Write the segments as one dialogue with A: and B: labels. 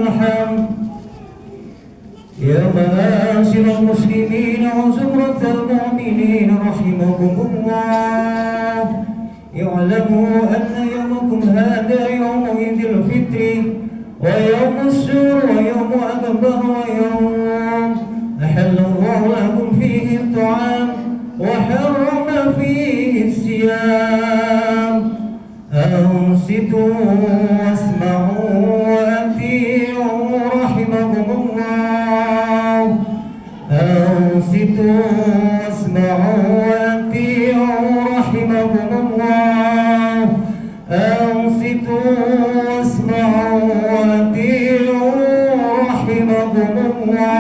A: الحمد يا معاشر المسلمين وزمرة المؤمنين رحمكم الله، اعلموا أن يومكم هذا يوم عيد الفطر ويوم السور ويوم أكبر ويوم أحل الله لكم فيه الطعام وحرم فيه الصيام. أنصتوا واسمعوا وأطيعوا رحمكم الله. أنصتوا واسمعوا وأطيعوا رحمكم الله. أنصتوا واسمعوا وأطيعوا رحمكم الله.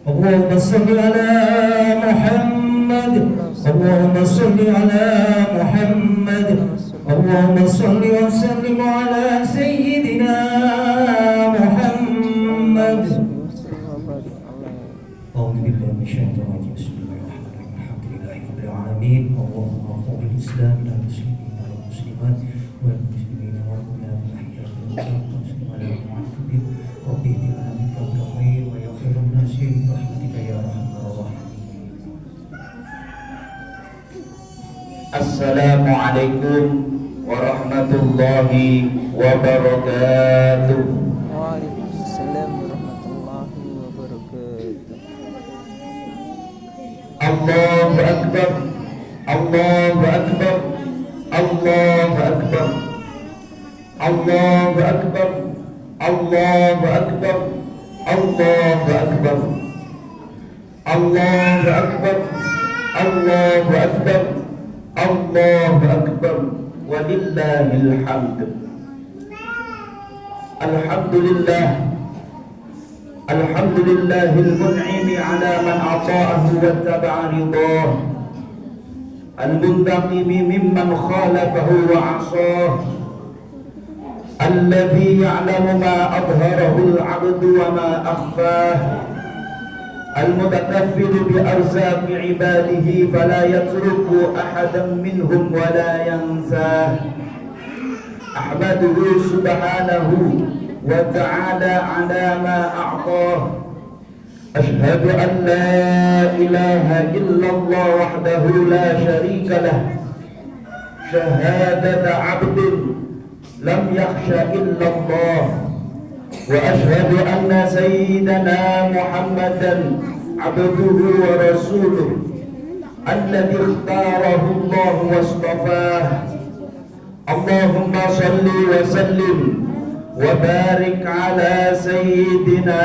A: اللهم صل على محمد، اللهم صل على محمد، اللهم صل وسلم على سيدنا محمد. أعوذ بالله من الشيطان الرجيم. بسم الله الرحمن الرحيم. الحمد لله رب العالمين. اللهم اغفر للإسلام والمسلمين والمسلمات والمسلمين والمؤمنات الأحياء والأموات على معتقد ربي اهدنا من قبل الخير ويا خير الناس برحمتك يا أرحم الراحمين.
B: Assalamualaikum warahmatullahi wabarakatuh.
C: Waalaikumsalam warahmatullahi wabarakatuh.
B: Allahu Akbar, Allahu Akbar, Allahu Akbar, Allahu Akbar, Allahu Akbar, Allahu Akbar, Allahu Akbar, Allahu Akbar, Allahu Akbar, walillahil hamd. Alhamdulillah, alhamdulillahil mun'imi ala man ata'ahu wa taba'a ridah, al-muntaqimi mimman khalafahu wa 'asah, alladhi ya'lamu ma adharahu al-'abdu wa ma akhfah, المتكفل بأرزاق عباده فلا يترك أحدا منهم ولا ينساه. أحمده سبحانه وتعالى على ما أعطاه. أشهد أن لا إله إلا الله وحده لا شريك له، شهادة عبد لم يخش إلا الله. وأشهد أن سيدنا محمدا عبده ورسوله الذي اختاره الله واصطفاه. اللهم صل وسلم وبارك على سيدنا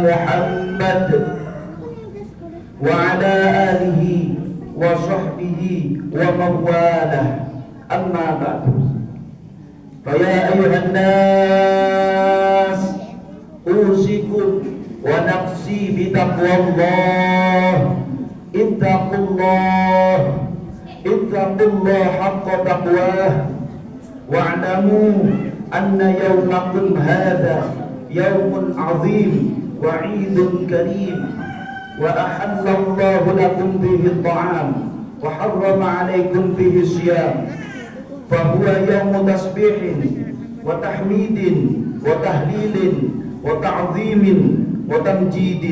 B: محمد وعلى آله وصحبه ومن والاه. أما بعد، فيا أيها الناس أوصيكم ونفسي بتقوى الله. اتقوا الله، اتقوا الله حق تقواه، واعلموا أن يومكم هذا يوم عظيم وعيد كريم، وأحل الله لكم به الطعام وحرم عليكم به الصيام، فهو يوم تسبيح وتحميد وتهليل وتعظيم وتمجيد،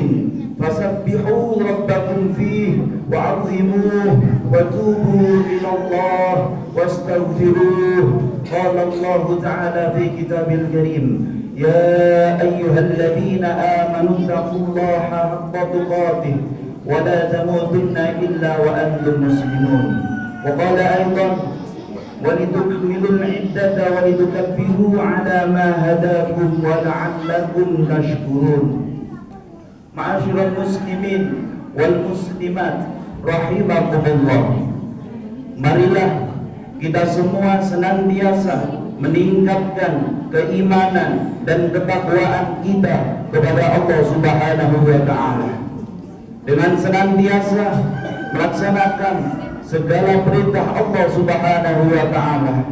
B: فسبحوا ربكم فيه وعظموه وتوبوا إلى الله واستغفروه. قال الله تعالى في كتابه الكريم: يا أيها الذين آمنوا اتقوا الله حق تقاته ولا تموتن إلا وأنتم مسلمون. وقال أيضا: ولتكملوا العدة ولتكبروا على ما هداكم ولعلكم تشكرون. Ma'asyiral muslimin wal muslimat rahimakumullah. Marilah kita semua senantiasa meningkatkan keimanan dan ketakwaan kita kepada Allah Subhanahu wa taala dengan senantiasa melaksanakan segala perintah Allah Subhanahu wa taala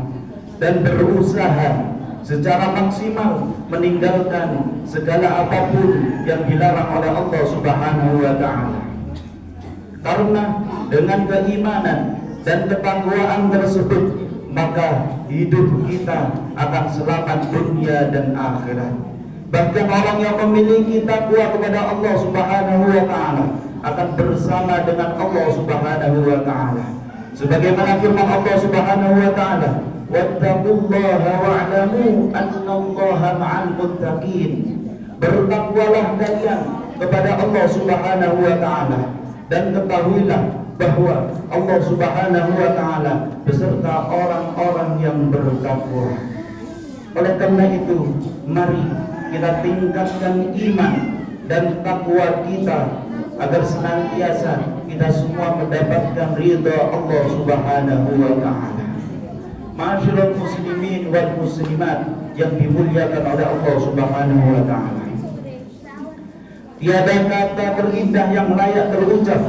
B: dan berusaha secara maksimal meninggalkan segala apapun yang dilarang oleh Allah Subhanahu wa taala. Karena dengan keimanan dan ketakwaan tersebut, maka hidup kita akan selamat dunia dan akhirat. Bahkan orang yang memiliki takwa kepada Allah Subhanahu wa taala akan bersama dengan Allah Subhanahu wa taala. Sebagaimana firman Allah Subhanahu wa taala, "Wattaqullaha wa'lamu annallaha ma'al muttaqin." Bertakwalah kalian kepada Allah Subhanahu wa taala dan ketahuilah bahwa Allah Subhanahu wa taala beserta orang-orang yang bertakwa. Oleh karena itu, mari kita tingkatkan iman dan takwa kita agar senantiasa kita semua mendapatkan ridha Allah Subhanahu wa taala. Ma'asyiral muslimin wal muslimat yang dimuliakan oleh Allah Subhanahu wa taala. Tiada kata terindah yang layak terucap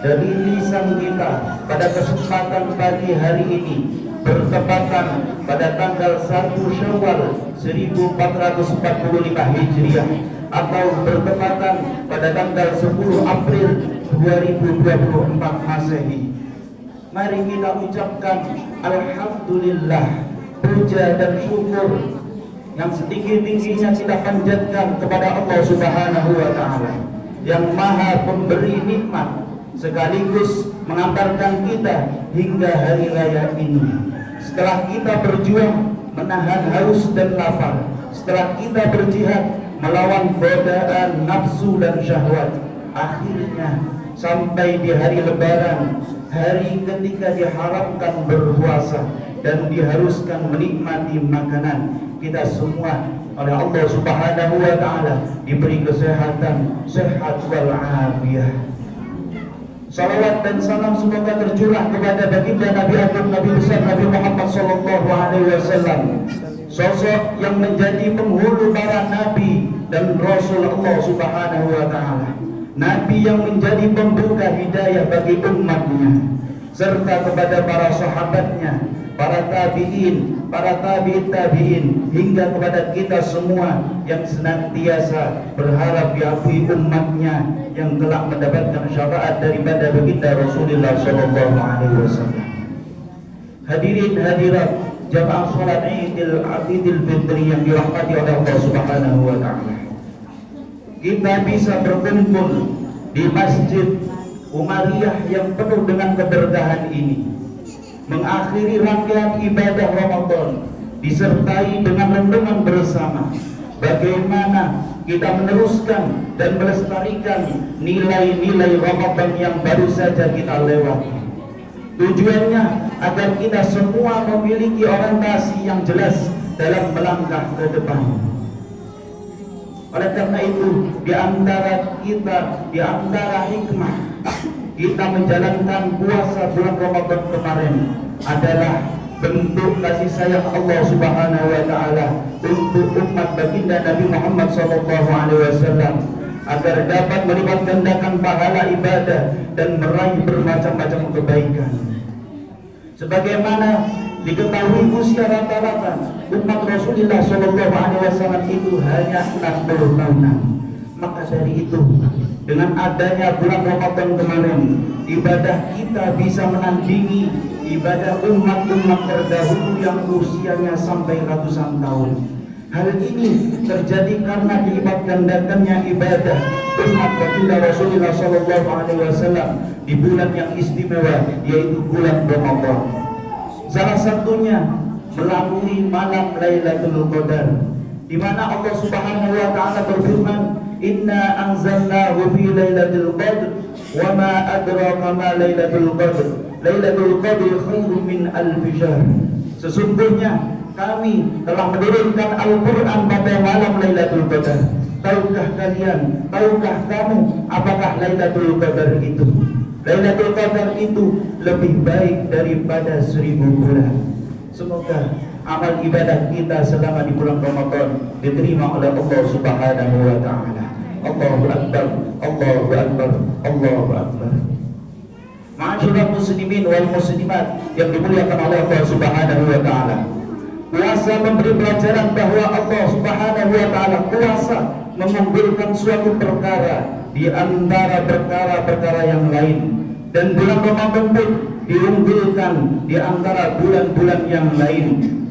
B: dari lisan kita pada kesempatan pagi hari ini, bertepatan pada tanggal 1 Syawal 1445 Hijriah atau bertepatan pada tanggal 10 April 2024 Masehi. Mari kita ucapkan alhamdulillah, puja dan syukur yang setinggi-tingginya kita panjatkan kepada Allah Subhanahu wa taala yang Maha Pemberi nikmat sekaligus mengantarkan kita hingga hari raya ini. Setelah kita berjuang menahan haus dan lapar, setelah kita berjihad melawan godaan nafsu dan syahwat, akhirnya sampai di hari Lebaran, hari ketika diharamkan berpuasa dan diharuskan menikmati makanan, kita semua oleh Allah Subhanahu wa taala diberi kesehatan, sehat wal afiyah. Salawat dan salam semoga tercurah kepada baginda Nabi Agung Nabi besar Nabi Muhammad sallallahu alaihi wasallam, sosok yang menjadi penghulu para nabi dan rasul Allah Subhanahu wa taala, nabi yang menjadi pembuka hidayah bagi umatnya, serta kepada para sahabatnya, para tabi'in, para tabi'in tabi'in, hingga kepada kita semua yang senantiasa berharap diakui umatnya yang telah mendapatkan syafaat daripada baginda Rasulullah sallallahu alaihi wasallam. Hadirin hadirat jamaah salat Idul Fitri yang dirahmati oleh Allah Subhanahu wa taala. Kita bisa berkumpul di Masjid Umariyah yang penuh dengan keberkahan ini, mengakhiri rangkaian ibadah Ramadan disertai dengan renungan bersama bagaimana kita meneruskan dan melestarikan nilai-nilai Ramadan yang baru saja kita lewati. Tujuannya agar kita semua memiliki orientasi yang jelas dalam melangkah ke depan. Oleh karena itu, di antara hikmah kita menjalankan puasa bulan Ramadan kemarin adalah bentuk kasih sayang Allah Subhanahu wa taala untuk umat baginda Nabi Muhammad sallallahu alaihi wasallam agar dapat melipat gandakan pahala ibadah dan meraih bermacam-macam kebaikan. Sebagaimana diketahui usia rata-rata umat Rasulullah sallallahu alaihi wasallam itu hanya 60 tahunan. Maka dari itu, dengan adanya bulan Ramadan kemarin, ibadah kita bisa menandingi ibadah umat-umat terdahulu yang usianya sampai ratusan tahun. Hal ini terjadi karena dilipat gandakannya ibadah umat baginda Rasulullah sallallahu alaihi wasallam di bulan yang istimewa, yaitu bulan Ramadan. Salah satunya melalui malam Lailatul Qadar, di mana Allah Subhanahu wa taala berfirman, "Inna anzalnahu fi Lailatul Qadr wa ma adraka ma Lailatul Qadr. Lailatul Qadr khairun min alfi syahr." Sesungguhnya kami telah menurunkan Al-Quran pada malam Lailatul Qadar. Tahukah kalian, tahukah kamu apakah Lailatul Qadar itu? Lailatul Qadar itu lebih baik daripada 1000 bulan. Semoga amal ibadah kita selama di bulan Ramadan diterima oleh Allah Subhanahu wa taala. Allahu Akbar, Allahu Akbar, Allahu Akbar. Ma'asyiral muslimin wal muslimat yang dimuliakan oleh Allah Subhanahu wa taala. Puasa memberi pelajaran bahwa Allah Subhanahu wa taala kuasa mengunggulkan suatu perkara di antara perkara-perkara yang lain. Dan bulan Ramadan pun diunggulkan di antara bulan-bulan yang lain.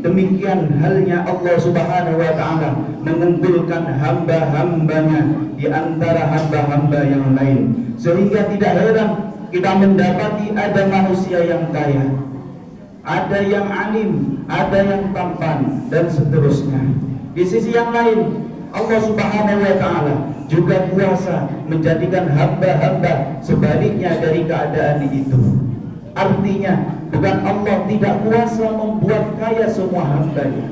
B: Demikian halnya Allah Subhanahu wa Ta'ala mengunggulkan hamba-hambanya di antara hamba-hamba yang lain, sehingga tidak heran kita mendapati ada manusia yang kaya, ada yang alim, ada yang tampan, dan seterusnya. Di sisi yang lain, Allah Subhanahu wa Ta'ala juga kuasa menjadikan hamba-hamba sebaliknya dari keadaan itu. Artinya, bukan Allah tidak kuasa membuat kaya semua hambanya,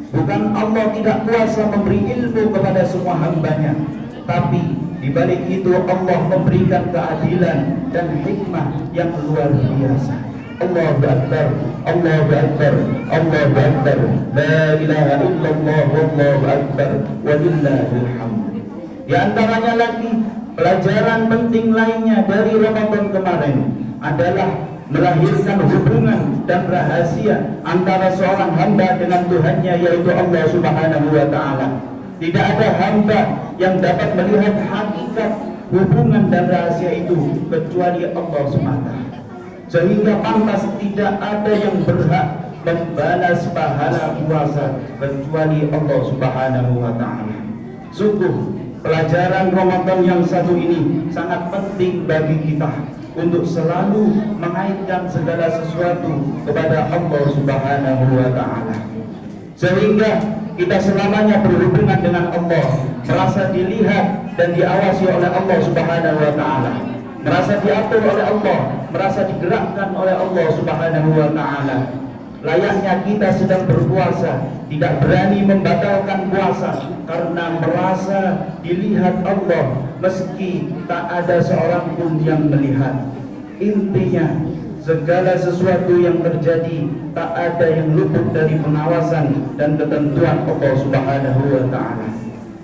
B: bukan Allah tidak kuasa memberi ilmu kepada semua hambanya, tapi di balik itu Allah memberikan keadilan dan hikmah yang luar biasa. Allahu Akbar, Allahu Akbar, Allahu Akbar, la ilaha illallah, wallahu akbar, walillahil hamd. Di antaranya lagi pelajaran penting lainnya dari Ramadan kemarin adalah melahirkan hubungan dan rahasia antara seorang hamba dengan Tuhannya, yaitu Allah Subhanahu wa Ta'ala. Tidak ada hamba yang dapat melihat hakikat hubungan dan rahasia itu kecuali Allah semata. Sehingga pantas tidak ada yang berhak membalas pahala puasa kecuali Allah Subhanahu wa Ta'ala. Sungguh pelajaran Ramadan yang satu ini sangat penting bagi kita untuk selalu mengaitkan segala sesuatu kepada Allah Subhanahu wa Ta'ala, sehingga kita selamanya berhubungan dengan Allah, merasa dilihat dan diawasi oleh Allah Subhanahu wa Ta'ala, merasa diatur oleh Allah, merasa digerakkan oleh Allah Subhanahu wa Ta'ala. Layaknya kita sedang berpuasa, tidak berani membatalkan puasa karena merasa dilihat Allah, meski tak ada seorang pun yang melihat. Intinya, segala sesuatu yang terjadi tak ada yang luput dari pengawasan dan ketentuan Allah Subhanahu wa Ta'ala.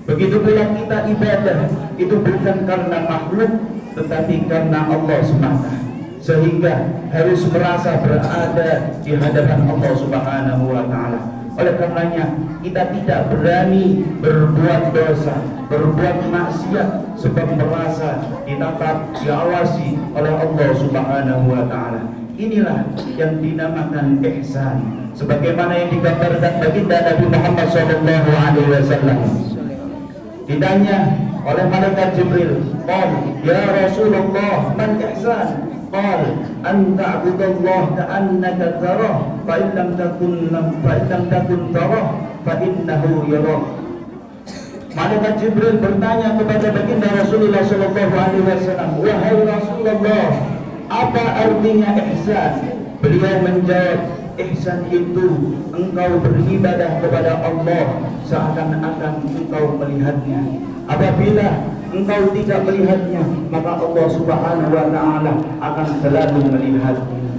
B: Begitu pula kita ibadah, itu bukan karena makhluk tetapi karena Allah semata, sehingga harus merasa berada di hadapan Allah Subhanahu wa Ta'ala. Oleh karenanya kita tidak berani berbuat dosa, berbuat maksiat, sebab merasa ditatap, diawasi oleh Allah Subhanahu wa Ta'ala. Inilah yang dinamakan ihsan, sebagaimana yang digambarkan baginda Nabi Muhammad SAW. Ditanya oleh malaikat Jibril, "Qal ya Rasulullah, man ihsan?" Qal an ta'budallaha ka'annaka tarah, fa in lam takun tarah fa innahu yarak. Malaikat Jibril bertanya kepada baginda Rasulullah SAW, "Wahai Rasulullah, apa artinya ihsan?" Beliau menjawab, ihsan itu engkau beribadah kepada Allah seakan-akan engkau melihatnya. Apabila engkau tidak melihatnya, maka Allah Subhanahu wa Ta'ala akan selalu melihatnya.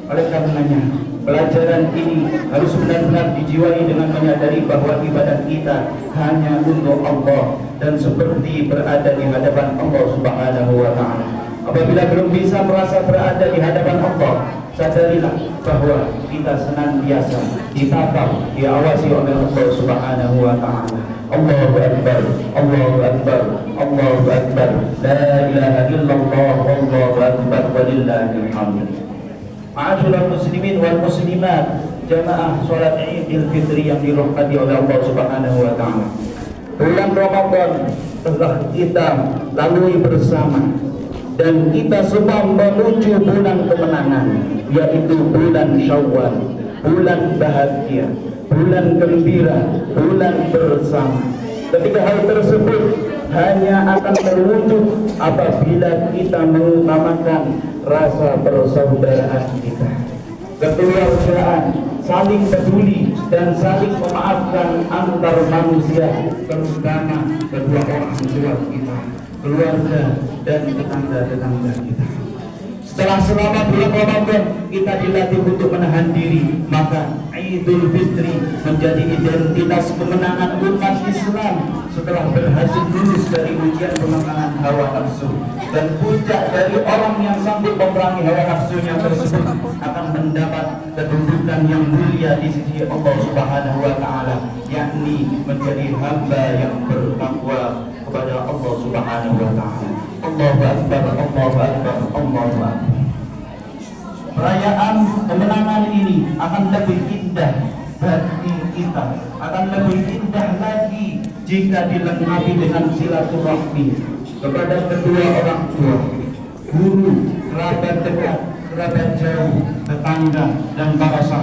B: Oleh karenanya, pelajaran ini harus benar-benar dijiwai dengan menyadari bahwa ibadah kita hanya untuk Allah dan seperti berada di hadapan Allah Subhanahu wa Ta'ala. Apabila belum bisa merasa berada di hadapan Allah, sadarilah bahwa kita senantiasa ditatap, diawasi oleh Allah Subhanahu wa Ta'ala. Allahu Akbar, Allahu Akbar, Allahu Akbar, la ilaha illallah, wallahu akbar, walillahil hamd. Ma'asyiral muslimin wal muslimat, jamaah salat Idul Fitri yang dirahmati oleh Allah Subhanahu wa Ta'ala. Bulan Ramadan telah kita lalui bersama, dan kita semua menuju bulan kemenangan, yaitu bulan Syawal, bulan bahagia, bulan gembira, bulan bersama. Ketika hal tersebut hanya akan terwujud apabila kita mengutamakan rasa persaudaraan kita, kekeluargaan, saling peduli dan saling memaafkan antar manusia, terutama kedua orang tua kita, keluarga dan tetangga-tetangga kita. Setelah selama bulan Ramadan kita dilatih untuk menahan diri, maka Idul Fitri menjadi identitas kemenangan umat Islam setelah berhasil lulus dari ujian pengembangan hawa nafsu. Dan puncak dari orang yang sanggup memerangi hawa nafsunya tersebut akan mendapat kedudukan yang mulia di sisi Allah Subhanahu wa Ta'ala, yakni menjadi hamba yang bertakwa kepada Allah Subhanahu wa Ta'ala. Allahu Akbar, Allahu Akbar, Allahu Akbar. perayaan kemenangan ini akan lebih indah bagi kita, akan lebih indah lagi jika dilengkapi dengan silaturahmi kepada kedua orang tua, guru, kerabat dekat, kerabat jauh, tetangga, dan para sahabat.